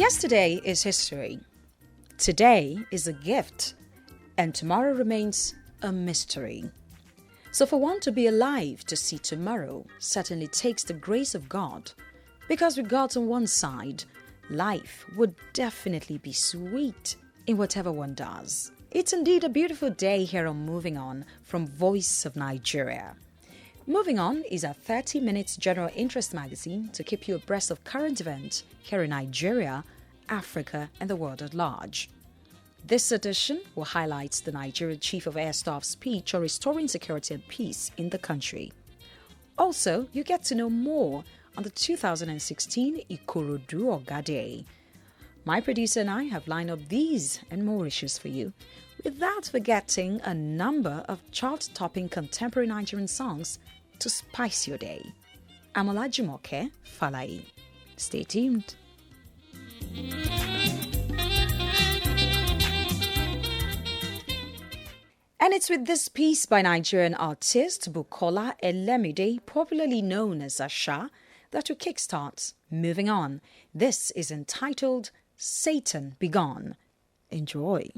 Yesterday is history. Today is a gift. And tomorrow remains a mystery. So for one to be alive to see tomorrow certainly takes the grace of God. Because with God on one side, life would definitely be sweet in whatever one does. It's indeed a beautiful day here on Moving On from Voice of Nigeria. Moving On is a 30 minutes general interest magazine to keep you abreast of current events here in Nigeria, Africa, and the world at large. This edition will highlight the Nigerian Chief of Air Staff's speech on restoring security and peace in the country. Also, you get to know more on the 2016 Ikorodu Oga Day. My producer and I have lined up these and more issues for you, without forgetting a number of chart-topping contemporary Nigerian songs to spice your day. I'm OLAJUMOKE, FALEYE. Stay tuned. And it's with this piece by Nigerian artist Bukola Elemide, popularly known as Asha, that we kickstart Moving On. This is entitled Satan Be Gone. Enjoy.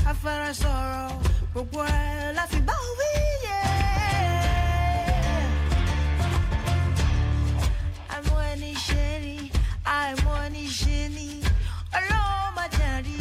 I felt sorrow, but what I feel about I'm one shady, I'm one shady, alone my daddy.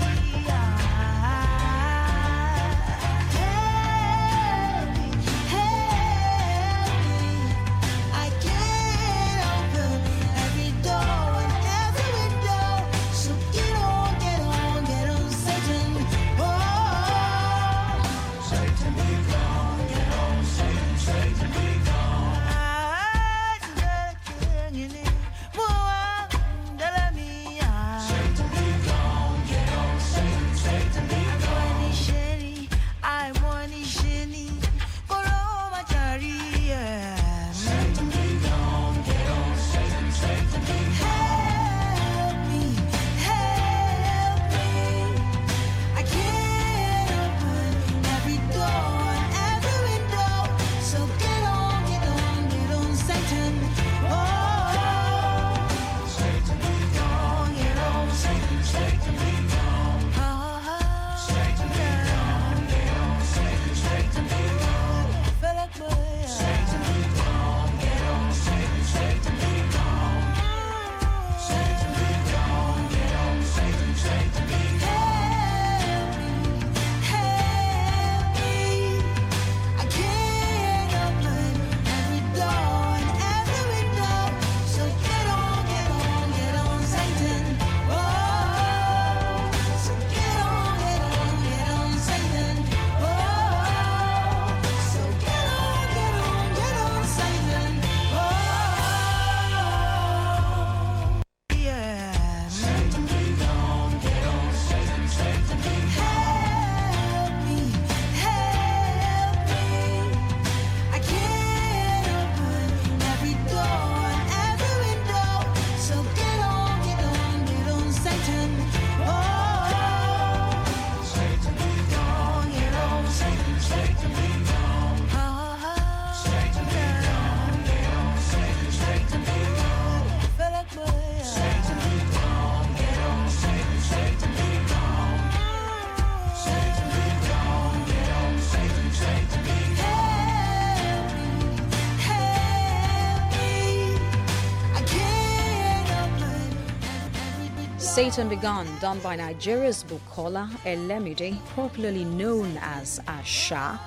Satan Be Gone, done by Nigeria's Bukola Elemide, popularly known as Asha,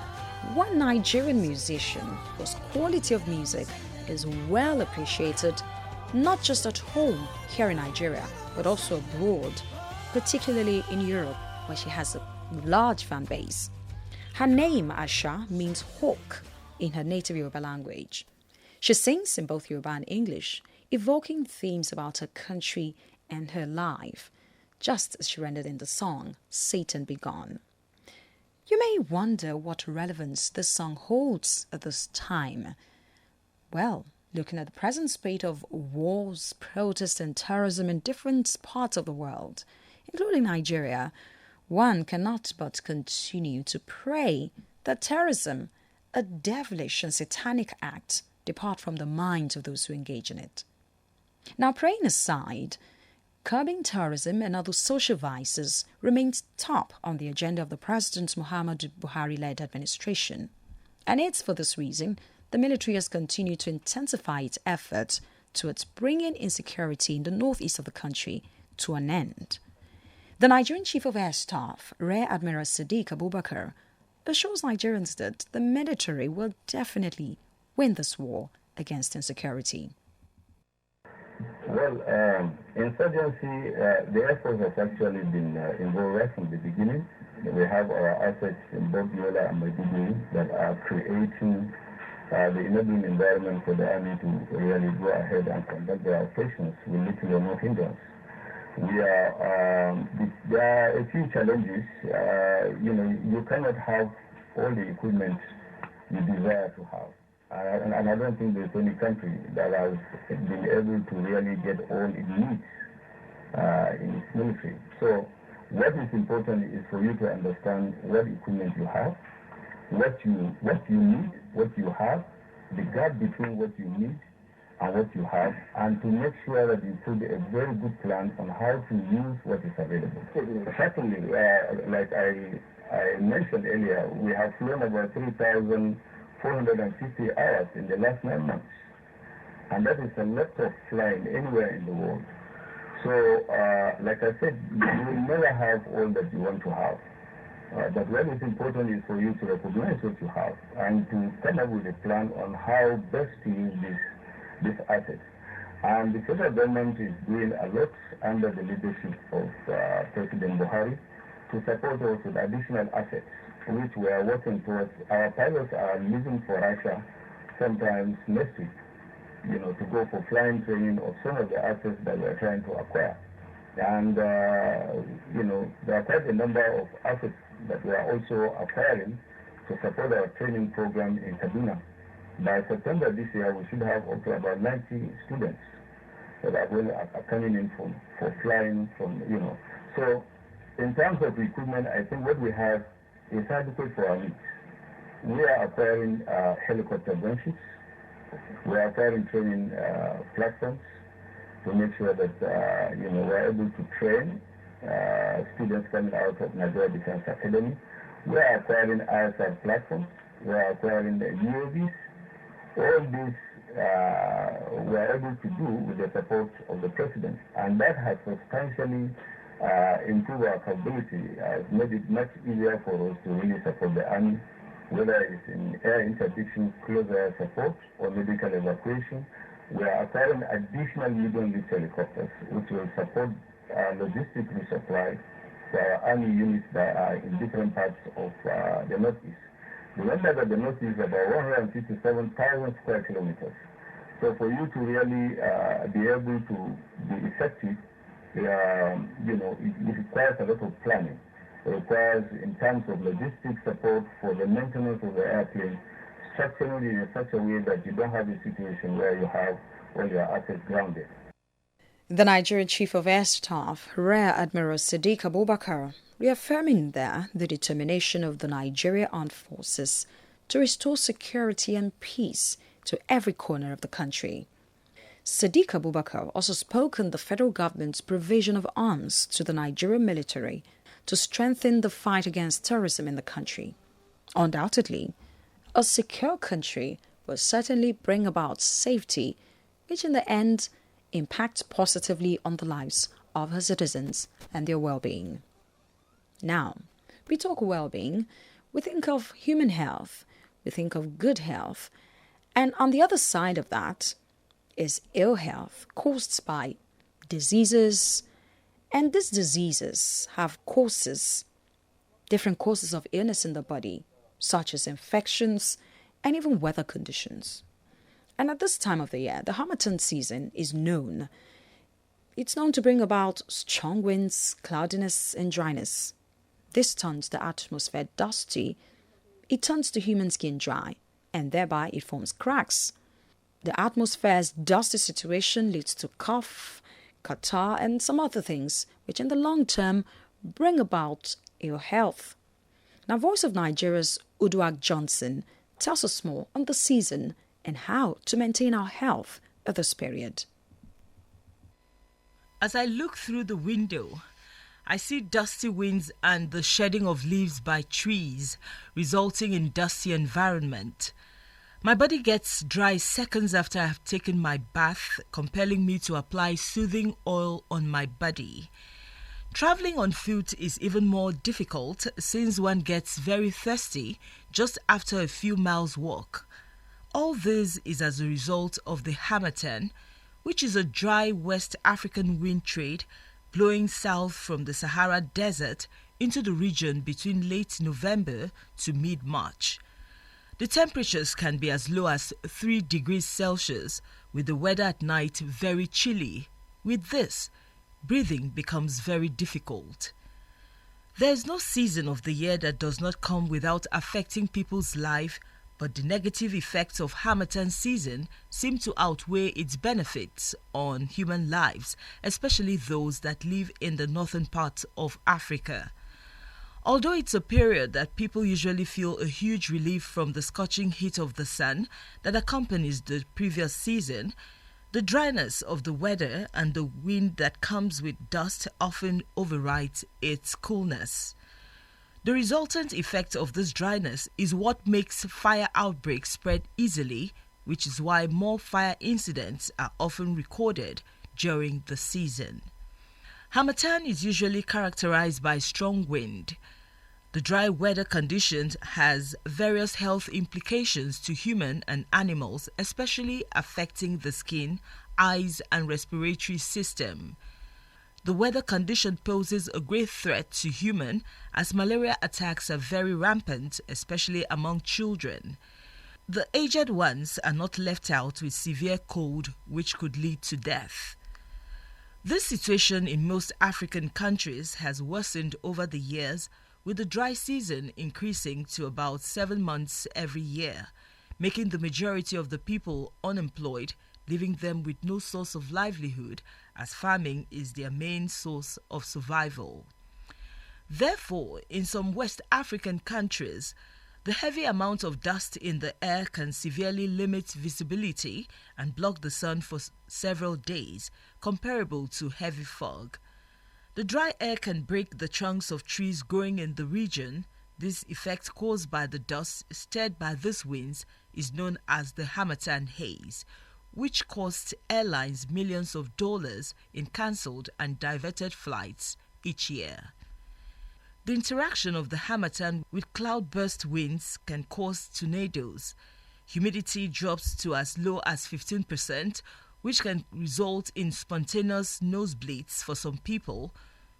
one Nigerian musician whose quality of music is well appreciated not just at home here in Nigeria, but also abroad, particularly in Europe, where she has a large fan base. Her name, Asha, means hawk in her native Yoruba language. She sings in both Yoruba and English, evoking themes about her country and her life, just as she rendered in the song Satan Be Gone. You may wonder what relevance this song holds at this time. Well, looking at the present spate of wars, protests and terrorism in different parts of the world, including Nigeria, one cannot but continue to pray that terrorism, a devilish and satanic act, depart from the minds of those who engage in it. Now, praying aside, curbing terrorism and other social vices remains top on the agenda of the President Muhammadu Buhari-led administration. And it's for this reason the military has continued to intensify its efforts towards bringing insecurity in the northeast of the country to an end. The Nigerian Chief of Air Staff, Rear Admiral Sadiq Abubakar, assures Nigerians that the military will definitely win this war against insecurity. Well, insurgency, the Air Force has actually been involved right from the beginning. We have our assets in both Yola and Maiduguri that are creating the enabling environment for the Army to really go ahead and conduct their operations with little or no hindrance. There are a few challenges. You cannot have all the equipment you desire to have. And I don't think there's any country that has been able to really get all it needs in its military. So what is important is for you to understand what equipment you have, what you need, what you have, the gap between what you need and what you have, and to make sure that you put a very good plan on how to use what is available. Certainly, like I mentioned earlier, we have flown about 3,450 hours in the last 9 months. And that is a lot of flying anywhere in the world. So, like I said, you will never have all that you want to have. But what is important is for you to recognize what you have and to come up with a plan on how best to use this asset. And the federal government is doing a lot under the leadership of President Buhari to support us with additional assets, which we are working towards. Our pilots are leaving for Russia sometimes next week, to go for flying training of some of the assets that we are trying to acquire. And, there are quite a number of assets that we are also acquiring to support our training program in Kaduna. By September this year, we should have up to about 90 students that are coming in for flying So, in terms of equipment, I think what we have is adequate for our needs. We are acquiring helicopter branches. We are acquiring training platforms to make sure that we're able to train students coming out of Nigeria Defense Academy. We are acquiring ISR platforms. We are acquiring the UAVs. All this we are able to do with the support of the President, and that has substantially improved our capability, has made it much easier for us to really support the Army, whether it's in air interdiction, close air support, or medical evacuation. We are acquiring additional medium-lift helicopters, which will support logistic resupply for our Army units that are in different parts of the Northeast. Remember that the Northeast is about 157,000 square kilometers. So for you to really be able to be effective, it requires a lot of planning. It requires, in terms of logistics support for the maintenance of the airplane, structured in such a way that you don't have a situation where you have all your assets grounded. The Nigerian Chief of Air Staff, Rear Admiral Sadiq Abubakar, reaffirming there the determination of the Nigeria Armed Forces to restore security and peace to every corner of the country. Sadiq Abubakar also spoke on the federal government's provision of arms to the Nigerian military to strengthen the fight against terrorism in the country. Undoubtedly, a secure country will certainly bring about safety, which in the end impacts positively on the lives of her citizens and their well-being. Now, we talk well-being, we think of human health, we think of good health, and on the other side of that is ill health caused by diseases, and these diseases have causes, different causes of illness in the body, such as infections and even weather conditions. And at this time of the year, the Harmattan season is known. It's known to bring about strong winds, cloudiness, and dryness. This turns the atmosphere dusty. It turns the human skin dry, and thereby it forms cracks. The atmosphere's dusty situation leads to cough, catarrh, and some other things, which in the long term bring about ill health. Now, Voice of Nigeria's Uduak Johnson tells us more on the season and how to maintain our health at this period. As I look through the window, I see dusty winds and the shedding of leaves by trees, resulting in dusty environment. My body gets dry seconds after I have taken my bath, compelling me to apply soothing oil on my body. Traveling on foot is even more difficult since one gets very thirsty just after a few miles walk. All this is as a result of the Harmattan, which is a dry West African wind trade blowing south from the Sahara Desert into the region between late November to mid-March. The temperatures can be as low as 3 degrees Celsius, with the weather at night very chilly. With this, breathing becomes very difficult. There is no season of the year that does not come without affecting people's life, but the negative effects of Harmattan season seem to outweigh its benefits on human lives, especially those that live in the northern part of Africa. Although it's a period that people usually feel a huge relief from the scorching heat of the sun that accompanies the previous season, the dryness of the weather and the wind that comes with dust often overrides its coolness. The resultant effect of this dryness is what makes fire outbreaks spread easily, which is why more fire incidents are often recorded during the season. Harmattan is usually characterized by strong wind. The dry weather conditions has various health implications to human and animals, especially affecting the skin, eyes, and respiratory system. The weather condition poses a great threat to human as malaria attacks are very rampant, especially among children. The aged ones are not left out with severe cold, which could lead to death. This situation in most African countries has worsened over the years, with the dry season increasing to about 7 months every year, making the majority of the people unemployed, leaving them with no source of livelihood, as farming is their main source of survival. Therefore, in some West African countries, the heavy amount of dust in the air can severely limit visibility and block the sun for several days, comparable to heavy fog. The dry air can break the trunks of trees growing in the region. This effect caused by the dust stirred by these winds is known as the Harmattan haze, which costs airlines millions of dollars in cancelled and diverted flights each year. The interaction of the Harmattan with cloudburst winds can cause tornadoes. Humidity drops to as low as 15%, which can result in spontaneous nosebleeds for some people,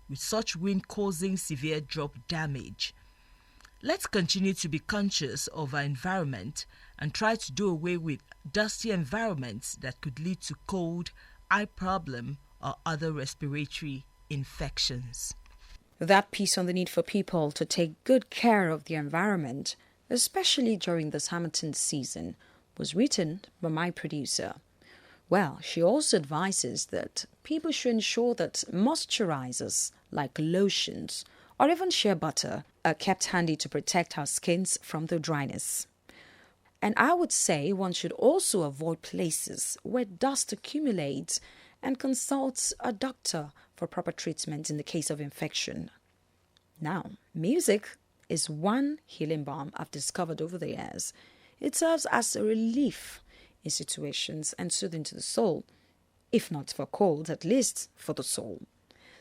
with such wind causing severe drop damage. Let's continue to be conscious of our environment and try to do away with dusty environments that could lead to cold, eye problem, or other respiratory infections. That piece on the need for people to take good care of the environment, especially during this Harmattan season, was written by my producer. Well, she also advises that people should ensure that moisturizers like lotions or even shea butter are kept handy to protect our skins from the dryness. And I would say one should also avoid places where dust accumulates and consult a doctor for proper treatment in the case of infection. Now, music is one healing balm I've discovered over the years. It serves as a relief in situations and soothing to the soul, if not for cold, at least for the soul.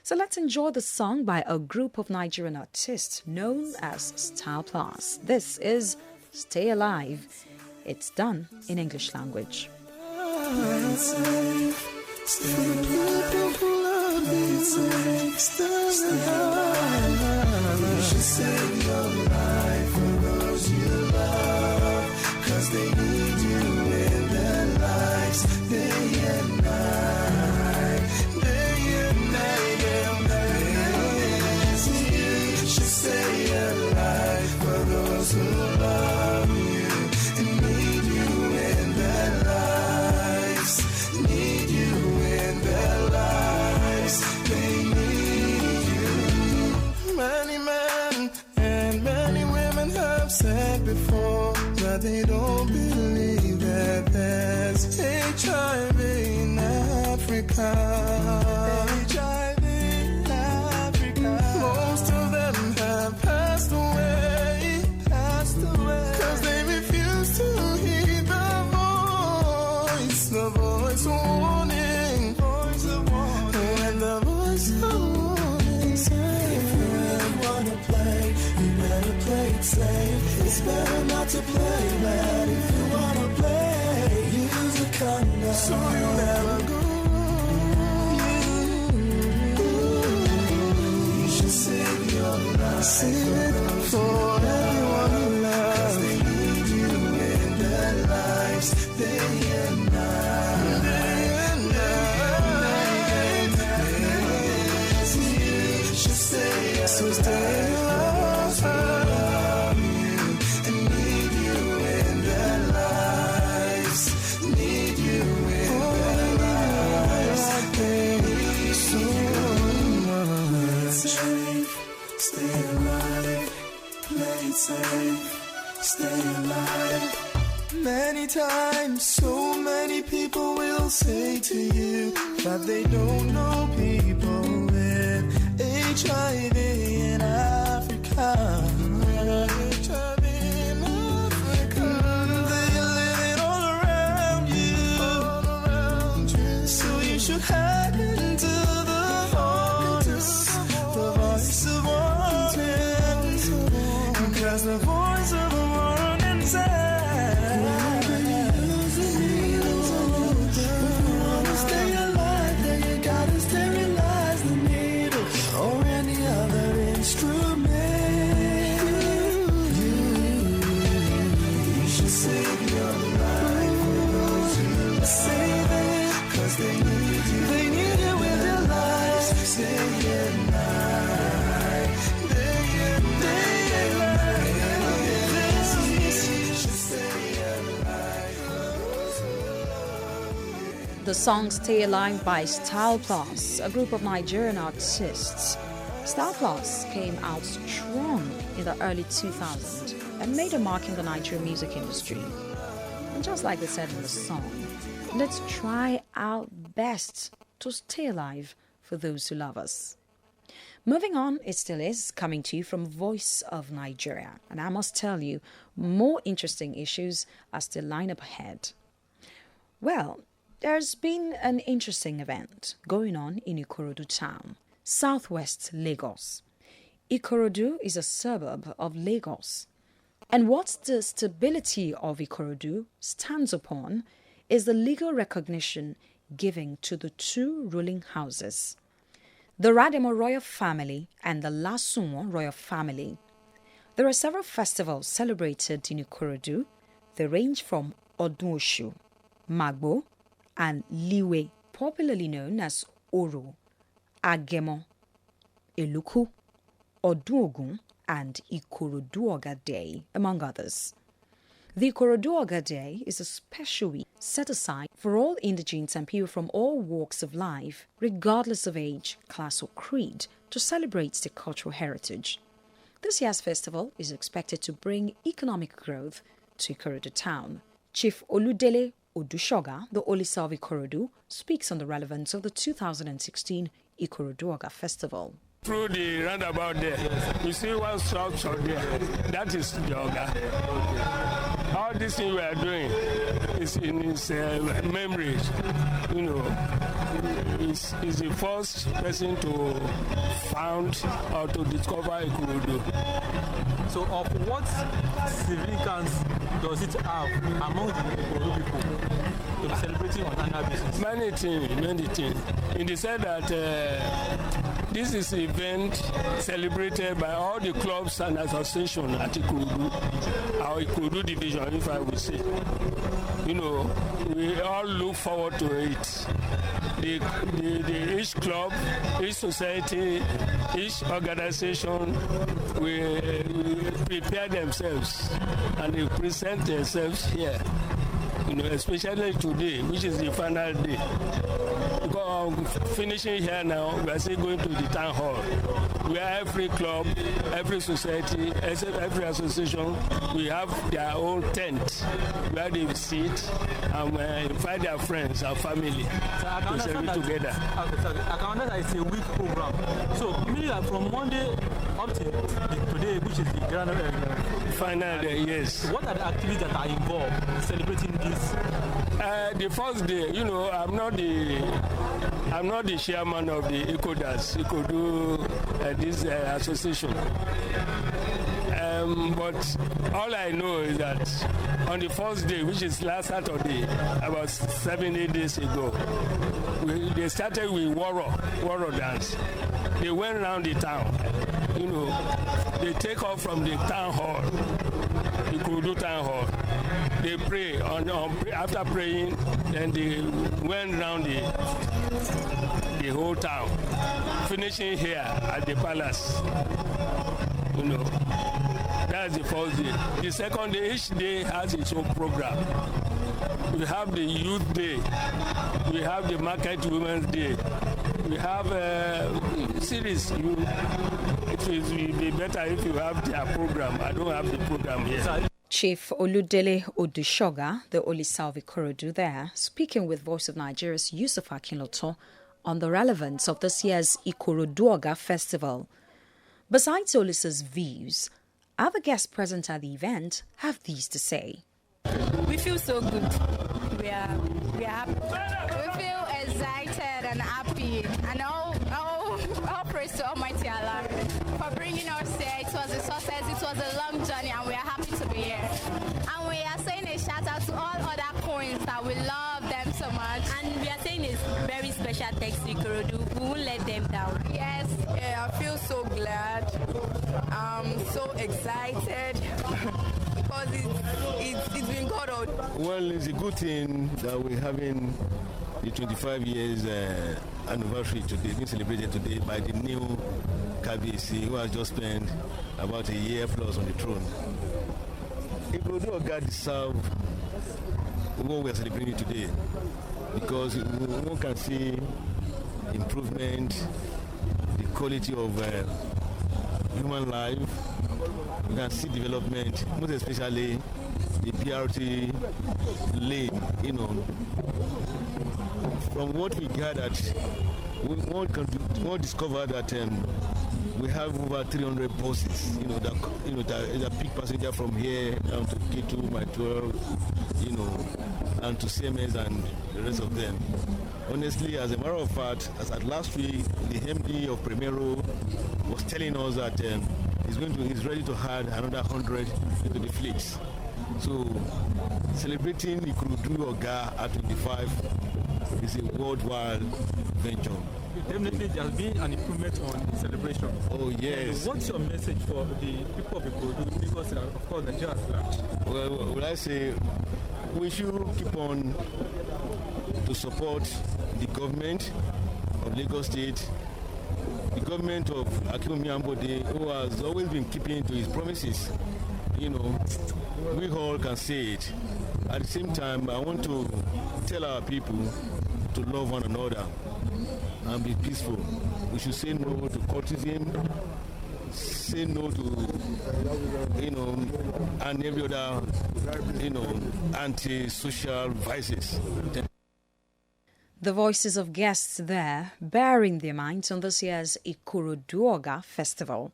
So let's enjoy the song by a group of Nigerian artists known as Style Plus. This is Stay Alive. It's done in English language. Save your life for those you love, 'cause they need you in their lives day and night, day and night, day and night. You should stay alive for those who love you and need you in their lives, need you in their lives. said before that they don't believe that there's HIV in Africa. HIV in Africa. Most of them have passed away. Cause they refuse to heed the voice of warning. When the voice of warning says, if you really wanna play, you better play it safe. It's better not to play bad. If you wanna play, use a condom so you never go. You should save your life. Save it for everyone you love. 'Cause they need you in their lives day and night. Day and night. You should stay so stay alive. You and need you in their lives. Need you in their lives. They need you so much. Safe, stay alive. Play it safe, stay alive. Many times, so many people will say to you that they don't know people with HIV in Africa. HIV in Africa. They're living all around you. So you should head into the voice of warning. Because the voice of warning says, The song Stay Alive by Style Plus, a group of Nigerian artists. Style Plus came out strong in the early 2000s and made a mark in the Nigerian music industry. And just like they said in the song, let's try our best to stay alive for those who love us. Moving on, it still is coming to you from Voice of Nigeria. And I must tell you, more interesting issues are still lined up ahead. Well, there's been an interesting event going on in Ikorodu town, southwest Lagos. Ikorodu is a suburb of Lagos. And what the stability of Ikorodu stands upon is the legal recognition given to the two ruling houses, the Rademo royal family and the Lasumo royal family. There are several festivals celebrated in Ikorodu. They range from Odun Oshu, Magbo, and Liwe, popularly known as Oro, Agemo, Eluku, Oduogun, and Ikoroduoga Day, among others. The Ikoroduoga Day is a special week set aside for all indigents and people from all walks of life, regardless of age, class, or creed, to celebrate their cultural heritage. This year's festival is expected to bring economic growth to Ikorodu town. Chief Oludele Odushoga, the Olisa of Ikorodu, speaks on the relevance of the 2016 Ikoroduoga Festival. Through the roundabout there, you see one structure there. That is the Oga. All this thing we are doing is in his memories. You know, he's the first person to found or to discover Ikorodu. So, of what significance does it have among the Ikorodu people to be celebrating on annual basis? Many things. In the sense that this is an event celebrated by all the clubs and associations at Ikorodu, our Ikorodu division, if I would say. You know, we all look forward to it. Each club, each society, each organization will prepare themselves and they present themselves here. You know, especially today, which is the final day. Because finishing here now, we are still going to the town hall where every club, every society, every association, we have their own tent where they sit and invite their friends and family to celebrate together. I can understand it's a week program. So, maybe from Monday up to today, which is the grand final day, yes. What are the activities that are involved celebrating this? The first day, I'm not the chairman of the ECODAS, this association. But all I know is that on the first day, which is last Saturday, about 7-8 days ago, they started with Waro dance. They went around the town. They take off from the town hall, the Kurudu town hall. They pray. After praying, then they went around the whole town, finishing here at the palace. That's the first day. The second day, each day has its own program. We have the youth day. We have the market women's day. We have a series. It will be better if you have their program. I don't have the program here. Chief Oludele Odushoga, the Olisa of Ikorodu there, speaking with Voice of Nigeria's Yusuf Akinloto on the relevance of this year's Ikoroduoga festival. Besides Olisa's views, other guests present at the event have these to say. We feel so good. We are happy. We feel excited and happy. And all praise to Almighty Allah for bringing us here. It was a success. It was a long journey, and we are happy to be here. And we are saying a shout out to all other coins that we love them so much. And we are saying it's very special thanks to Ikorodu. We won't let them down. Yes. Yeah, I feel so glad. I'm so excited. Because it's been God out. Well, it's a good thing that we're having the 25 years anniversary today, being celebrated today by the new KBC, who has just spent about a year plus on the throne. Ikoroduoga deserve what we're celebrating today, because one can see improvement, the quality of human life. We can see development, most especially the BRT lane. From what we gathered, we discovered that we have over 300 buses, that pick passenger from here down to K2, my 12, and to CMS and the rest of them. Honestly, as a matter of fact, as at last week, the MD of Primero was telling us that he's ready to add another 100 into the fleets. So, celebrating the Ikoroduoga at 25 is a worldwide venture. Definitely, there has been an improvement on the celebration. Oh, yes. What's your message for the people of Ikorodu, because, of course, Nigeria is large? Well, would I say we should keep on to support the government of Lagos State, the government of Akinwumi Ambode, who has always been keeping to his promises. We all can say it. At the same time, I want to tell our people to love one another and be peaceful. We should say no to cultism, say no to, and every other, anti-social vices. The voices of guests there bearing their minds on this year's Ikoroduoga festival.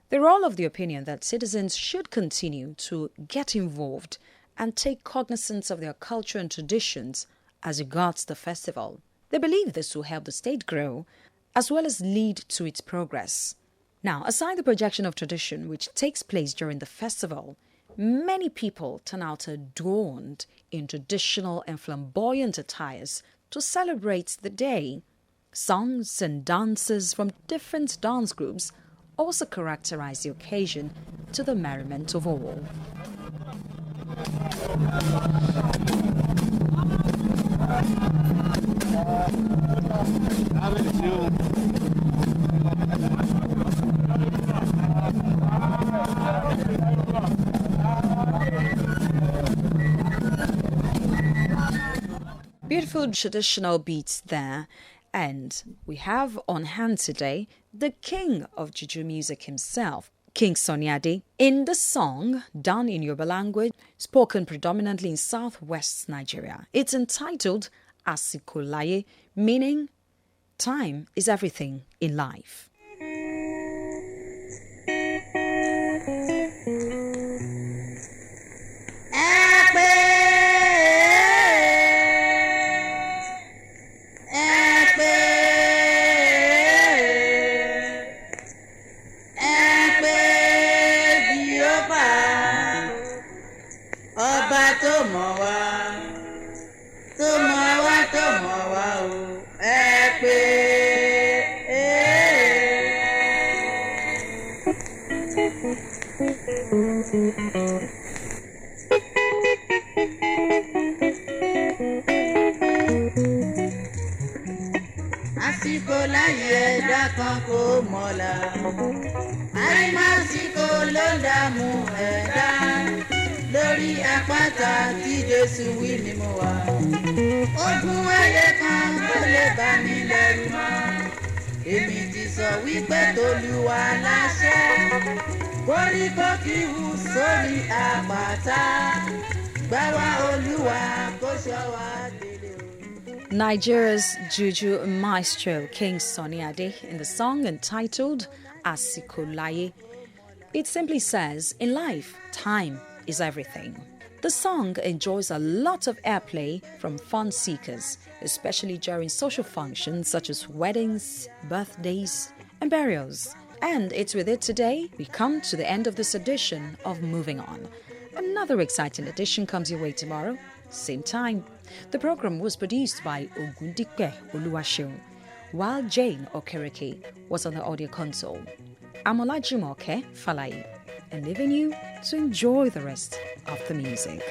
They're all of the opinion that citizens should continue to get involved and take cognizance of their culture and traditions as regards the festival. They believe this will help the state grow as well as lead to its progress. Now, aside the projection of tradition which takes place during the festival, many people turn out adorned in traditional and flamboyant attires to celebrate the day. Songs and dances from different dance groups also characterize the occasion to the merriment of all. Beautiful traditional beats there. And we have on hand today the king of Juju music himself, King Sunny Ade, in the song done in Yoruba language, spoken predominantly in southwest Nigeria. It's entitled Asikolaye, meaning time is everything in life. Asikolaye dakan ko mola, àìmásìkò ló dààmú ẹ̀dá, lórí àpáta tí Jésù wí ni mo wà. Ogun ayé kan kò lè bá mi lẹ́rù mọ́, èmi ti sọ wípé t'Olúwa láṣẹ, koríko kì í hù sórí àpáta, gbà wá Olúwa kó ṣọ́ wa délé o. Nigeria's Juju maestro King Sunny Ade in the song entitled Asikolaye. It simply says, in life, time is everything. The song enjoys a lot of airplay from fun seekers, especially during social functions such as weddings, birthdays, and burials. And it's with it today we come to the end of this edition of Moving On. Another exciting edition comes your way tomorrow, same time. The program was produced by OGUNDIPE while Jane Okereke was on the audio console. I'm OLAJUMOKE FALEYE, and leaving you to enjoy the rest of the music.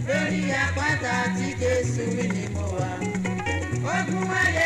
Lórí àpáta tí Jésù wí ni mo wà. Ogun ayé